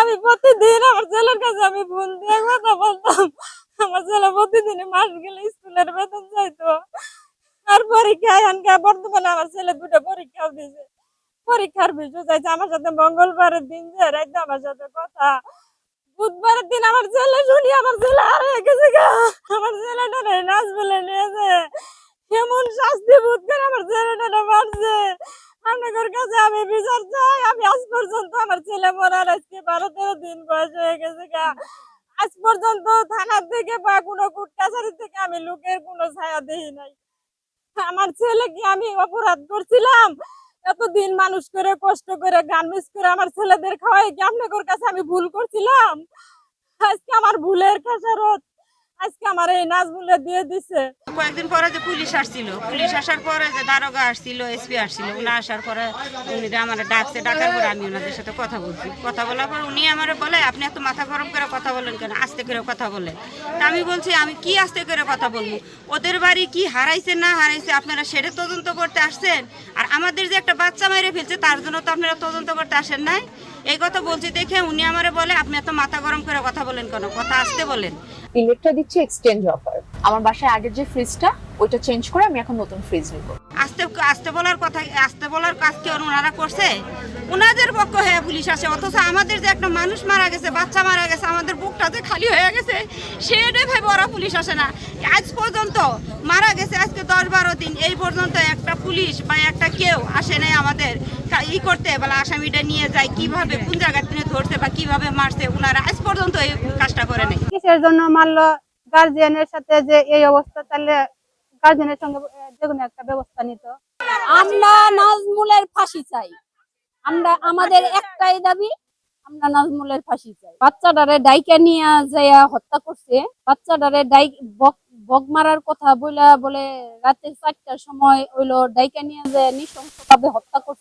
আমি প্রতিদিন আমার ছেলের কাছে আমি ফোন দিয়ে কথা বলতাম। আমার ছেলে প্রতিদিন মাস গেলে স্কুলের বেতন চাইতো। আর পরীক্ষায় বর্তমানে আমার ছেলে দুটো পরীক্ষাও দিয়েছে। পরীক্ষার বিষয় চাইছে আমার সাথে। মঙ্গলবারের দিন যে রাইতে আমার সাথে কথা, বুধবারের দিন আমার ছেলে শুনি আমার ছেলে হারিয়ে গেছে গা। আমার ছেলেটা নাচ বলে নিয়েছে, কেমন শাস্তি বোধ করে আমার ছেলেটা মারছে। আপনাদের কাছে আমি বিচার চাই। আমি আজ পর্যন্ত আমার ছেলে মরার আজকে 12-13 দিন বয়স হয়ে গেছে গা। আজ পর্যন্ত থানার থেকে বা কোনো কোর্ট কাছারি থেকে আমি লোকের কোনো ছায়া দেখি নাই। আমার ছেলেকে আমি অপরাধ করছিলাম, এতদিন মানুষ করে কষ্ট করে গান মিস করে আমার ছেলেদের খাওয়াই কি আপনাদের কাছে আমি ভুল করছিলাম? আজকে আমার ভুলের খেসারত আজকে আমার এই নাজমুলে দিয়ে দিছে। কয়েকদিন পরে যে পুলিশ আসছিল, পুলিশ আসার পরে যে দারোগা আসছিল, এসপি আসছিল, উনি আসার পরে উনি আমার ডাকছে, ডাকার পরে আমি ওনাদের সাথে কথা বলছি। কথা বলার পর উনি আমার বলে, আপনি এত মাথা গরম করে কথা বলেন কেন, আস্তে করে কথা বলেন। তা আমি বলছি, আমি কি আস্তে করে কথা বলবো? ওদের বাড়ি কি হারাইছে না হারাইছে আপনারা সেটা তদন্ত করতে আসছেন, আর আমাদের যে একটা বাচ্চা মেরে ফেলছে তার জন্য তো আপনারা তদন্ত করতে আসেন নাই। এই কথা বলছি দেখে উনি আমারে বলে, আপনি এত মাথা গরম করে কথা বলেন কেন, কথা আসতে বলেন। ইলেকট্রা দিচ্ছে এক্সচেঞ্জ অফার। আমার বাসায় আগের যে ফ্রিজটা ওইটা চেঞ্জ করে আমি এখন নতুন ফ্রিজ নিব। আস্তে আস্তে বলার কথা, আস্তে বলার কাজ কি ওনারা করছে? ওনাদের পক্ষ হয়ে পুলিশ আসে, অথচ আমাদের যে একটা মানুষ মারা গেছে, বাচ্চা মারা গেছে, আমাদের বুকটা যে খালি হয়ে গেছে সেটাই ভেবে ওরা পুলিশ আসে না। আজ পর্যন্ত মারা গেছে আজকে 10-12 দিন, এই পর্যন্ত একটা পুলিশ বা একটা কেউ আসে নাই আমাদের ই করতে, বলে আসামিটা নিয়ে যায় কিভাবে, কোন জায়গা থেকে ধরছে বা কিভাবে মারছে, ওনারা আজ পর্যন্ত এই কাজটা করে নাই। কিসের জন্য মারলো? গার্জিয়ানের সাথে যে এই অবস্থা, তাহলে গার্জিয়ানের সঙ্গে যে কোনো একটা ব্যবস্থা নিত। আমরা নাজমুলের ফাঁসি চাই। আমরা আমাদের একটাই দাবি, আমরা নাজমুলের ফাঁসি চাই। বাচ্চাটারে ডাইকা নিয়ে যায় হত্যা করছে। বাচ্চাটারে বগ মারার কথা বলে রাতে 4টার সময় হইলো ডাইকা নিয়ে যায় নৃশংসভাবে হত্যা করছে।